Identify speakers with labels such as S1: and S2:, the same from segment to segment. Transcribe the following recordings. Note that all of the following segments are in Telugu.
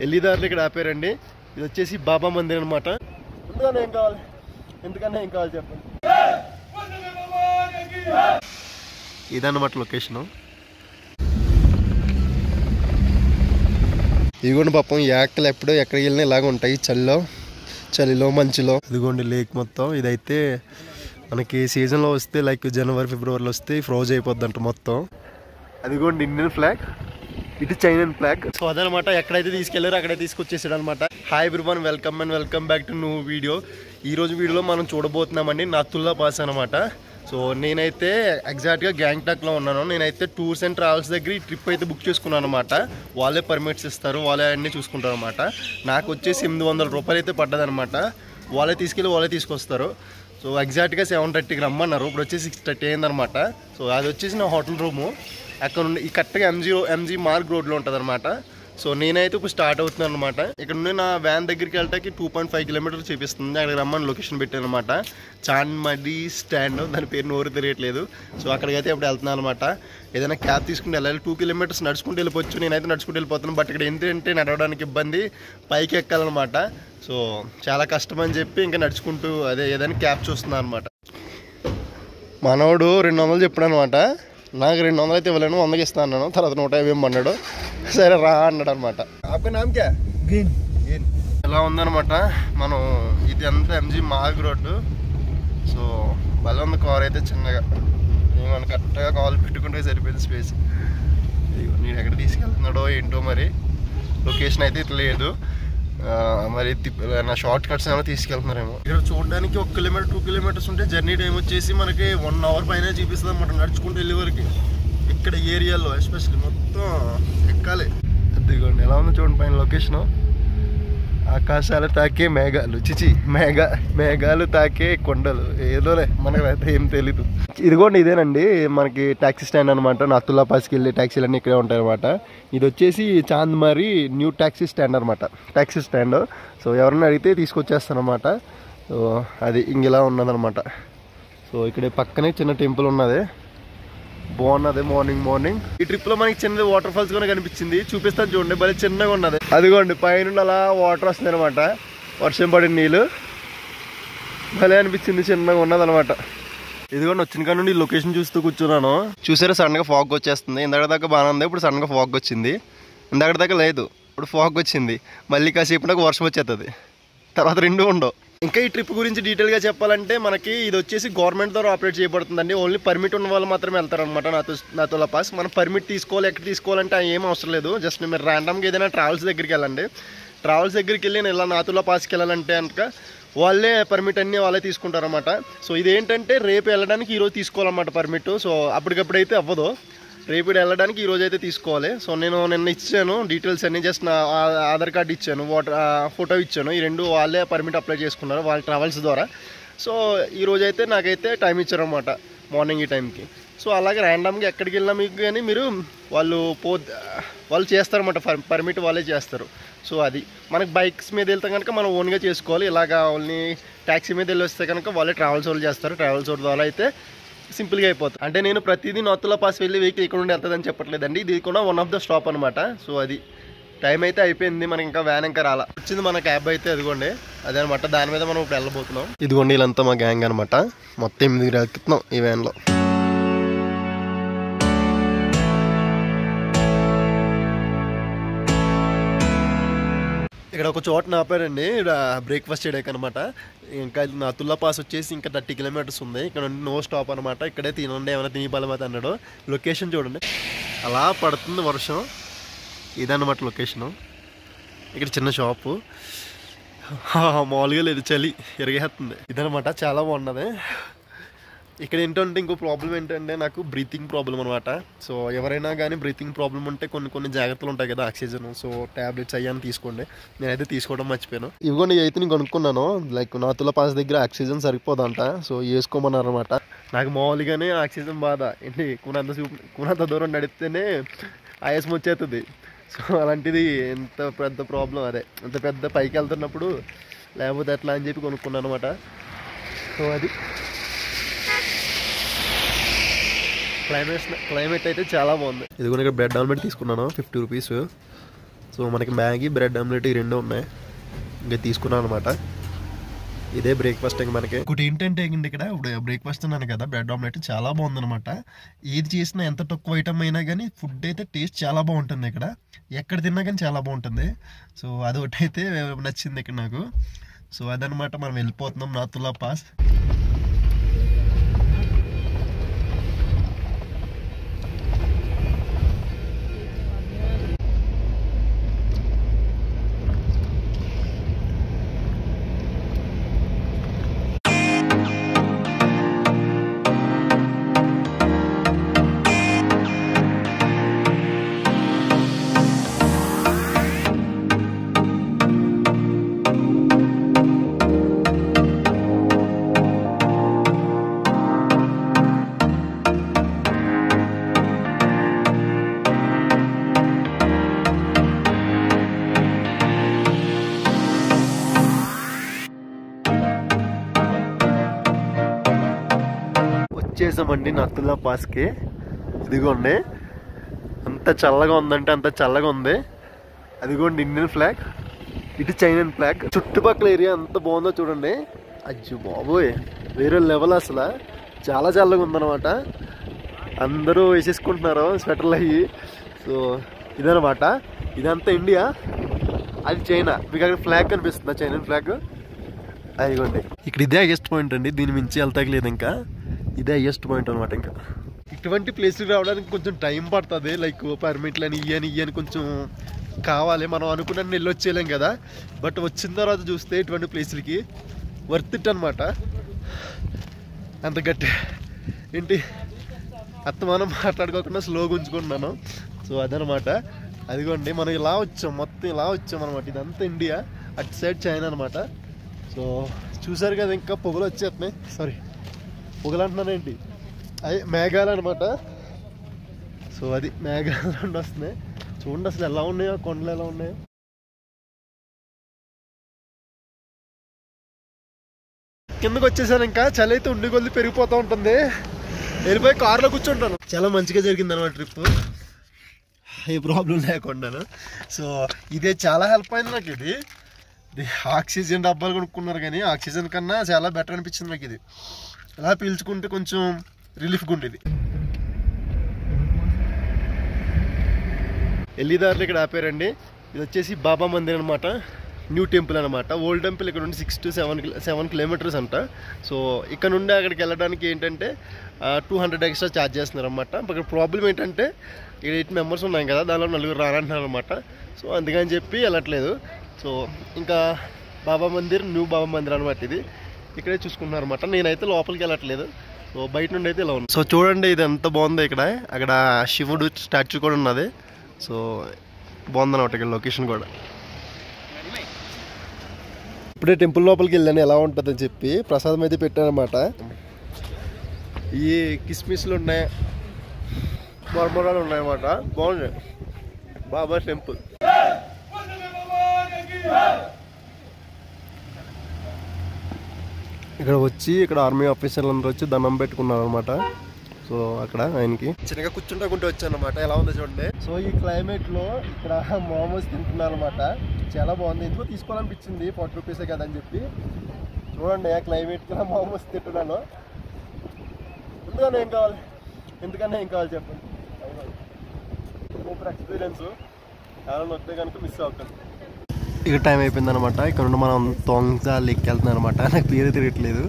S1: వెళ్ళేదారులు ఇక్కడ ఆపారండి. ఇది వచ్చేసి బాబా మందిర్ అనమాట. ఎందుకన్నా ఏం కావాలి చెప్పండి. ఇదన్నమాట లొకేషను. ఇదిగోండి పాపం యాక్టలు ఎప్పుడో ఎక్కడికి వెళ్ళినా ఇలాగ ఉంటాయి, చలిలో మంచులో. ఇదిగోండి లేక్ మొత్తం. ఇదైతే మనకి సీజన్లో వస్తే లైక్ జనవరి ఫిబ్రవరిలో వస్తే ఫ్రోజ్ అయిపోద్ది అంట మొత్తం. అదిగోండి ఇండియన్ ఫ్లాగ్, ఇటు చైనన్ ఫ్లాగ్. సో అదనమాట, ఎక్కడైతే తీసుకెళ్లారో అక్కడే తీసుకొచ్చేసాడు అనమాట. Hi everyone, welcome back to new video. ఈరోజు వీడియోలో మనం చూడబోతున్నామండి నాతుల్లా పాస్ అనమాట. సో నేనైతే ఎగ్జాక్ట్గా గ్యాంగ్టాక్లో ఉన్నాను. నేనైతే టూర్స్ అండ్ ట్రావెల్స్ దగ్గర ఈ ట్రిప్ అయితే బుక్ చేసుకున్నాను అనమాట. వాళ్ళే పర్మిట్స్ ఇస్తారు, వాళ్ళే అన్నీ చూసుకుంటారు అనమాట. నాకు వచ్చేసి 800 రూపాయలు అయితే పడ్డదనమాట. వాళ్ళే తీసుకెళ్ళి వాళ్ళే తీసుకొస్తారు. సో ఎగ్జాక్ట్గా 7:30కి రమ్మన్నారు. ఇప్పుడు వచ్చేసి 6:30 అయిందనమాట. సో అది వచ్చేసి నా హోటల్ రూము. అక్కడ నుండి ఈ కరెక్ట్గా ఎంజీ మార్గ్ రోడ్లో ఉంటుంది అనమాట. సో నేనైతే ఇప్పుడు స్టార్ట్ అవుతున్నాను అనమాట. ఇక్కడ నుండి నా వ్యాన్ దగ్గరికి వెళ్ళటానికి 2.5 కిలోమీటర్లు చూపిస్తుంది. అక్కడికి రమ్మని లొకేషన్ పెట్టాను అనమాట. చాన్మడి స్టాండ్, దాని పేరు నోరు తెలియట్లేదు. సో అక్కడికైతే ఇప్పుడు వెళ్తున్నాను అనమాట. ఏదైనా క్యాబ్ తీసుకుంటే వెళ్ళాలి. 2 కిలోమీటర్స్ నడుచుకుంటూ వెళ్ళిపోవచ్చు. నేనైతే నడుచుకుంటూ వెళ్ళిపోతున్నాను. బట్ ఇక్కడ ఏంటంటే నడవడానికి ఇబ్బంది, పైకి ఎక్కాలన్నమాట. సో చాలా కష్టం అని చెప్పి ఇంకా నడుచుకుంటూ అదే ఏదైనా క్యాబ్ చూస్తున్నాను అనమాట. మనోడు 200 చెప్పాడు అనమాట. నాకు 200 అయితే ఇవ్వలేను, 100కి ఇస్తాను అన్నాను. తర్వాత 150 అన్నాడు. సరే రా అన్నాడు అనమాట. ఇలా ఉందనమాట. మనం ఇది అంతా ఎంజీ మార్గ్ రోడ్డు. సో భలే ఉంది కార్ అయితే చిన్నగా. మనం కరెక్ట్గా కాల్ పెట్టుకుంటే సరిపోయింది స్పేస్. నేను ఎక్కడ తీసుకెళ్తున్నాడో ఏంటో మరి. లొకేషన్ అయితే ఇట్లా లేదు మరి. నా షార్ట్ కట్స్ ఏమైనా తీసుకెళ్తున్నారేమో. ఇక్కడ చూడడానికి 1 కిలోమీటర్ 2 కిలోమీటర్స్ ఉంటే జర్నీ టైం వచ్చేసి మనకి 1 అవర్ పైన చూపిస్తుంది అనమాట నడుచుకుంటూ వెళ్ళే వరకు. ఇక్కడ ఏరియాలో ఎస్పెషల్లీ మొత్తం ఎక్కాలి. అదిగోండి ఎలా ఉందో చూడండి పైన లొకేషను. ఆకాశాలు తాకే మేఘాలు, మేఘాలు తాకే కొండలు, ఏదోలే మనకైతే ఏం తెలీదు. ఇదిగోండి ఇదేనండి మనకి ట్యాక్సీ స్టాండ్ అనమాట. నాతుల్లా పాస్కి వెళ్ళే ట్యాక్సీలు అన్నీ ఇక్కడే ఉంటాయి అనమాట. ఇది వచ్చేసి చాంద్మారి న్యూ ట్యాక్సీ స్టాండ్ అనమాట, ట్యాక్సీ స్టాండ్. సో ఎవరన్నా అడిగితే తీసుకొచ్చేస్తాను అనమాట. సో అది ఇంగిలా ఉన్నదనమాట. సో ఇక్కడ పక్కనే చిన్న టెంపుల్ ఉన్నది, బాగున్నది. మార్నింగ్ ఈ ట్రిప్ లో మనకి చిన్నది వాటర్ ఫాల్స్ కూడా కనిపించింది. చూపిస్తాను చూడండి, భలే చిన్నగా ఉన్నది. అదిగోండి పైన అలా వాటర్ వస్తుంది అనమాట, వర్షం పడిన నీళ్ళు. భలే అనిపించింది, చిన్నగా ఉన్నది అనమాట. ఇదిగోండి వచ్చిన కాడ నుండి లొకేషన్ చూస్తూ కూర్చున్నాను. చూసారా సడన్ గా ఫాగ్ వచ్చేస్తుంది. ఇందాక దాకా బాగానే ఉంది, ఇప్పుడు సడన్ గా ఫాగ్ వచ్చింది. ఇందాక దాకా లేదు, ఇప్పుడు ఫాగ్ వచ్చింది. మళ్ళీ కాసేపు నాకు వర్షం వచ్చేస్తుంది, తర్వాత రెండు ఉండవు. ఇంకా ఈ ట్రిప్ గురించి డీటెయిల్గా చెప్పాలంటే మనకి ఇది వచ్చేసి గవర్నమెంట్ ద్వారా ఆపరేట్ చేయబడుతుందండి. ఓన్లీ పర్మిట్ ఉన్న వాళ్ళు మాత్రమే వెళ్తారనమాట నాతుల్లా పాస్. మనం పర్మిట్ తీసుకోవాలి, ఎక్కడ తీసుకోవాలంటే ఏం అవసరం లేదు. జస్ట్ మీరు ర్యాండమ్గా ఏదైనా ట్రావెల్స్ దగ్గరికి వెళ్ళండి. ట్రావెల్స్ దగ్గరికి వెళ్ళి నేను ఇలా నాతుల్లా పాస్కి వెళ్ళాలంటే కనుక వాళ్ళే పర్మిట్ అన్నీ వాళ్ళే తీసుకుంటారన్నమాట. సో ఇదేంటంటే రేపు వెళ్ళడానికి ఈరోజు తీసుకోవాలన్నమాట పర్మిట్. సో అప్పటికప్పుడైతే అవ్వదు, రేపు వెళ్ళడానికి ఈరోజు అయితే తీసుకోవాలి. సో నేను నిన్న ఇచ్చాను డీటెయిల్స్ అన్నీ, జస్ట్ నా ఆధార్ కార్డు ఇచ్చాను, ఫోటో ఇచ్చాను. ఈ రెండు వాళ్ళే పర్మిట్ అప్లై చేసుకున్నారు వాళ్ళ ట్రావెల్స్ ద్వారా. సో ఈరోజు అయితే నాకైతే టైం ఇచ్చారనమాట మార్నింగ్ ఈ టైంకి. సో అలాగే ర్యాండమ్గా ఎక్కడికి వెళ్ళినా మీకు కానీ మీరు వాళ్ళు చేస్తారన్నమాట, పర్మిట్ వాళ్ళే చేస్తారు. సో అది మనకి బైక్స్ మీద వెళ్తే కనుక మనం ఓన్గా చేసుకోవాలి. ఇలాగా ఓన్లీ ట్యాక్సీ మీద వెళ్ళి వస్తే కనుక వాళ్ళే ట్రావెల్స్ వాళ్ళు చేస్తారు. ట్రావెల్స్ ద్వారా అయితే సింపుల్గా అయిపోతుంది. అంటే నేను ప్రతిదీ నాతుల్లా పాస్ వెళ్ళి వెహికల్ ఇక్కడ నుండి వెళ్తుందని చెప్పట్లేదండి. ఇది కూడా వన్ ఆఫ్ ద స్టాప్ అనమాట. సో అది టైం అయితే అయిపోయింది, మనకి ఇంకా వ్యాన్ ఇంకా రాలా. వచ్చింది మన క్యాబ్ అయితే అదిగోండి, అదే అనమాట. దాని మీద మనం ఇప్పుడు వెళ్ళబోతున్నాం. ఇదిగోండి వీళ్ళంతా మా గ్యాంగ్ అనమాట. మొత్తం 8 ఎక్కుతున్నాం ఈ వ్యాన్లో. ఇక్కడ ఒక చోట ఆపారండి, బ్రేక్ఫాస్ట్ చేయడానికి అనమాట. ఇంకా నాతుల్లా పాస్ వచ్చేసి ఇంకా 30 కిలోమీటర్స్ ఉంది. ఇక్కడ నో స్టాప్ అనమాట. ఇక్కడే తినండి, ఏమైనా తినిపాలమాట అన్నాడు. లొకేషన్ చూడండి, అలా పడుతుంది వర్షం. ఇదన్నమాట లొకేషను. ఇక్కడ చిన్న షాపు, మామూలుగా లేదు, చలి ఎరగేస్తుంది. ఇదనమాట, చాలా బాగున్నది. ఇక్కడ ఏంటంటే ఇంకో ప్రాబ్లం ఏంటంటే నాకు బ్రీతింగ్ ప్రాబ్లం అనమాట. సో ఎవరైనా కానీ బ్రీతింగ్ ప్రాబ్లం ఉంటే కొన్ని జాగ్రత్తలు ఉంటాయి కదా, ఆక్సిజన్. సో ట్యాబ్లెట్స్ అయ్యాన్ని తీసుకోండి. నేనైతే తీసుకోవడం మర్చిపోయాను. ఇవ్వండి అయితే నేను కొనుక్కున్నాను. లైక్ నాతుల్లా పాస్ దగ్గర ఆక్సిజన్ సరిపోదంట, సో వేసుకోమన్నారు అనమాట. నాకు మామూలుగానే ఆక్సిజన్ బాధ ఏంటి, కూనంత దూరం నడిస్తేనే ఆయాసం వచ్చేస్తుంది. సో అలాంటిది ఎంత పెద్ద ప్రాబ్లం, అదే అంత పెద్ద పైకి వెళ్తున్నప్పుడు లేకపోతే ఎట్లా అని చెప్పి కొనుక్కున్నాను అనమాట. సో అది క్లైమేట్ అయితే చాలా బాగుంది. ఇది కూడా ఇక్కడ బ్రెడ్ ఆమ్లెట్ తీసుకున్నాను, 50 రూపీస్. సో మనకి మ్యాగీ బ్రెడ్ ఆమ్లెట్ ఈ రెండు ఉన్నాయి, ఇంకా తీసుకున్నాను అనమాట. ఇదే బ్రేక్ఫాస్ట్ ఇంక మనకి. ఒకటి ఏంటంటే ఇక్కడ ఇప్పుడు బ్రేక్ఫాస్ట్ అన్నాను కదా, బ్రెడ్ ఆమ్లెట్ చాలా బాగుందనమాట. ఏది చేసినా ఎంత తక్కువ ఐటమ్ అయినా కానీ ఫుడ్ అయితే టేస్ట్ చాలా బాగుంటుంది ఇక్కడ. ఎక్కడ తిన్నా కానీ చాలా బాగుంటుంది. సో అదొకటి అయితే నచ్చింది ఇక్కడ నాకు. సో అదనమాట, మనం వెళ్ళిపోతున్నాం నాతుల్లా పాస్. వచ్చేసామండి నాతుల్లా పాస్కి. ఇదిగోండి అంత చల్లగా ఉందంటే అంత చల్లగా ఉంది. అదిగోండి ఇండియన్ ఫ్లాగ్, ఇటు చైనన్ ఫ్లాగ్. చుట్టుపక్కల ఏరియా ఎంత బాగుందో చూడండి. అయ్యో బాబోయ్, వేరే లెవెల్ అసలు. చాలా చల్లగా ఉందన్నమాట. అందరూ వేసేసుకుంటున్నారు స్వెటర్లు అయ్యి. సో ఇదనమాట, ఇదంతా ఇండియా, అది చైనా. మీకు అక్కడ ఫ్లాగ్ కనిపిస్తుందా, చైనన్ ఫ్లాగ్. అదిగోండి ఇక్కడ ఇదే హైయెస్ట్ పాయింట్ అండి, దీని మించి వెళ్తాగలేదు. ఇంకా ఇదే హైయెస్ట్ పాయింట్ అనమాట. ఇంకా ఇటువంటి ప్లేస్కి రావడానికి కొంచెం టైం పడుతుంది. లైక్ పర్మిట్లు అని ఇయ్యని కొంచెం కావాలి. మనం అనుకున్న వెళ్ళొచ్చేయలేం కదా. బట్ వచ్చిన తర్వాత చూస్తే ఇటువంటి ప్లేస్లకి వర్త్ ఇట్ అనమాట. అంత గట్టి ఏంటి మనం మాట్లాడుకోకుండా స్లోగా ఉంచుకుంటున్నాను. సో అదనమాట. అదిగోండి మనం ఇలా వచ్చాం, మొత్తం ఇలా వచ్చాం అనమాట. ఇదంతా ఇండియా, అటు సైడ్ చైనా అనమాట. సో చూసారు కదా, ఇంకా పొగలు వచ్చేస్తున్నాయి. సారీ, పొగలు అంటున్నాను ఏంటి, అవి మేఘాలు అనమాట. సో అది మేఘాలు రెండు వస్తున్నాయి. చూడండి అసలు ఎలా ఉన్నాయో, కొండలు ఎలా ఉన్నాయో. కిందకు వచ్చేసాను. ఇంకా చలి అయితే ఉండి కొద్ది పెరిగిపోతూ ఉంటుంది. వెళ్ళిపోయి కారులో కూర్చుంటాను. చాలా మంచిగా జరిగింది అనమాట ట్రిప్, ఏ ప్రాబ్లం లేకుండాను. సో ఇదే చాలా హెల్ప్ అయింది నాకు. ఇది ఆక్సిజన్ డబ్బాలు కొనుక్కున్నారు కానీ ఆక్సిజన్ కన్నా చాలా బెటర్ అనిపించింది నాకు. ఇది అలా పీల్చుకుంటే కొంచెం రిలీఫ్గా ఉండేది. వెళ్ళేదారులు ఇక్కడ ఆపారండి. ఇది వచ్చేసి బాబా మందిర్ అనమాట, న్యూ టెంపుల్ అనమాట. ఓల్డ్ టెంపుల్ ఇక్కడ నుండి 6 to 7 kilometers అంట. సో ఇక్కడ నుండి అక్కడికి వెళ్ళడానికి ఏంటంటే 200 ఎక్స్ట్రా ఛార్జ్ చేస్తున్నారు అనమాట. ఇక్కడ ప్రాబ్లం ఏంటంటే ఇక్కడ 8 members ఉన్నాం కదా, దానిలో 4 రానంటున్నారు అనమాట. సో అందుకని చెప్పి వెళ్ళట్లేదు. సో ఇంకా బాబా మందిర్, న్యూ బాబా మందిర్ అనమాట. ఇది ఇక్కడే చూసుకుంటున్నారు అనమాట. నేనైతే లోపలికి వెళ్ళట్లేదు. సో బయట నుండి అయితే ఇలా ఉంది. సో చూడండి ఇది ఎంత బాగుందో. ఇక్కడ అక్కడ శివుడు స్టాచ్యూ కూడా ఉన్నది. సో బాగుందన్నమాట ఇక్కడ లొకేషన్ కూడా. ఇప్పుడే టెంపుల్ లోపలికి వెళ్ళాను ఎలా ఉంటుందని చెప్పి. ప్రసాదం అయితే పెట్టానమాట. ఈ కిస్మిస్లు ఉన్నాయి, మరమరాలు ఉన్నాయన్నమాట. బాగున్నాయి. బాబా టెంపుల్. ఇక్కడ వచ్చి ఇక్కడ ఆర్మీ ఆఫీసర్లు అందరూ వచ్చి దండం పెట్టుకున్నారు అనమాట. సో అక్కడ ఆయనకి చిన్నగా కూర్చుంటాకుంటే వచ్చాను అనమాట. ఎలా ఉందో చూడండి. సో ఈ క్లైమేట్ లో ఇక్కడ మోమోస్ తింటున్నారు అనమాట. చాలా బాగుంది. ఎందుకో తీసుకోవాలనిపించింది, 40 rupees కదా అని చెప్పి. చూడండి ఆ క్లైమేట్ కి మోమోస్ తింటున్నాను. ఎందుకన్నా ఏం కావాలి చెప్పండి. Super experience. ఎవరైనా వస్తే కనుక మిస్ అవుతాను. ఇక టైం అయిపోయింది అనమాట. ఇక్కడ నుండి మనం తోంగ్జా లేక్కి వెళ్తున్నాం అనమాట. నాకు పేరు తిరగట్లేదు.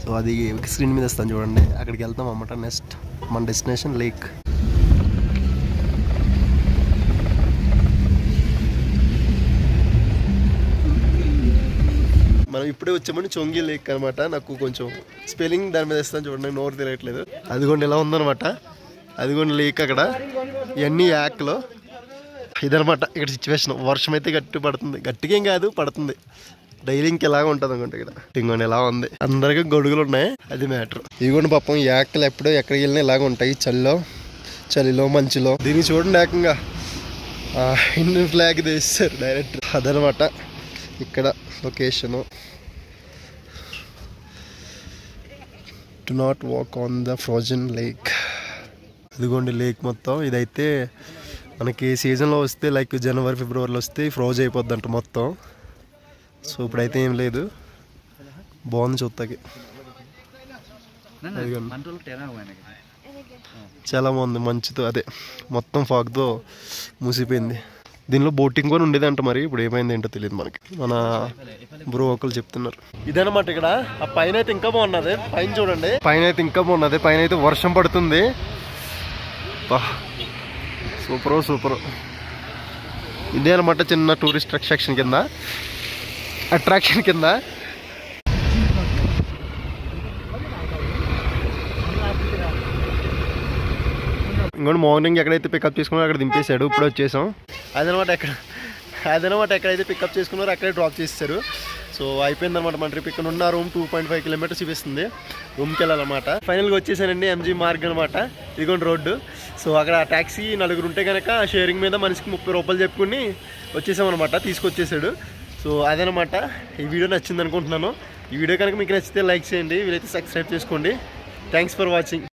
S1: సో అది స్క్రీన్ మీద ఇస్తాను చూడండి. అక్కడికి వెళ్తాం అన్నమాట. నెక్స్ట్ మన డెస్టినేషన్ లేక్. మనం ఇప్పుడే వచ్చామని చొంగి లేక్ అనమాట. నాకు కొంచెం స్పెల్లింగ్ దాని మీద ఇస్తాను చూడండి, నోరు తిరగట్లేదు. అదిగోండి ఎలా ఉందనమాట. అదిగోండి లేక్. అక్కడ ఇవన్నీ యాక్లో ఇదనమాట ఇక్కడ సిచ్యువేషన్. వర్షం అయితే గట్టి పడుతుంది. గట్టిగా ఏం కాదు, పడుతుంది. డైలీ ఇంకెలాగా ఉంటుంది అనుకుంటా. ఇక్కడ ఇంకోండి ఎలా ఉంది. అందరికీ గొడుగులు ఉన్నాయి, అది మ్యాటర్. ఇదిగోండి పాపం యాక్లు ఎప్పుడో ఎక్కడికి వెళ్ళినా ఇలాగ ఉంటాయి. చలిలో మంచులో. దీన్ని చూడండి ఏకంగా ఇండియన్ ఫ్లాగ్ తీస్తారు డైరెక్ట్. అదనమాట ఇక్కడ location. Do not walk on the frozen lake. ఇదిగోండి లేక్ మొత్తం. ఇదైతే మనకి సీజన్లో వస్తే లైక్ జనవరి ఫిబ్రవరిలో వస్తే ఫ్రోజ్ అయిపోద్ది అంట మొత్తం. సో ఇప్పుడైతే ఏం లేదు, బాగుంది చూస్తాకి, చాలా బాగుంది. మంచుతో అదే మొత్తం ఫాగ్తో మూసిపోయింది. దీనిలో బోటింగ్ కూడా ఉండేదంట, మరి ఇప్పుడు ఏమైంది ఏంటో తెలియదు మనకి. మన బ్రో ఒకళ్ళు చెప్తున్నారు. ఇదనమాట ఇక్కడ. ఆ పైన అయితే ఇంకా బాగున్నది, పైన చూడండి, పైన అయితే ఇంకా బాగున్నది. పైన అయితే వర్షం పడుతుంది. Super super. ఇదే అనమాట చిన్న టూరిస్ట్ అట్రాక్షన్ కింద. ఇంకోటి మార్నింగ్ ఎక్కడైతే పికప్ చేసుకున్నారో అక్కడ దింపేశాడు, ఇప్పుడు వచ్చేసాం. అదనమాట ఎక్కడైతే పికప్ చేసుకున్నారో అక్కడే డ్రాప్ చేసేసారు. సో అయిపోయిందనమాట మన ట్రిప్. ఇక్కడ ఉన్న రూమ్ 2.5 కిలోమీటర్స్ చూపిస్తుంది, రూమ్కి వెళ్ళాలన్నమాట. ఫైనల్గా వచ్చేసానండి ఎంజీ మార్గ్ అనమాట. ఇదిగోండి రోడ్డు. సో అక్కడ ట్యాక్సీ 4 ఉంటే కనుక షేరింగ్ మీద మనిషికి 30 రూపాయలు చెప్పుకుని వచ్చేసామన్నమాట, తీసుకొచ్చేసాడు. సో అదనమాట. ఈ వీడియో నచ్చింది అనుకుంటున్నాను. ఈ వీడియో కనుక మీకు నచ్చితే లైక్ చేయండి, వీలైతే సబ్స్క్రైబ్ చేసుకోండి. Thanks for watching.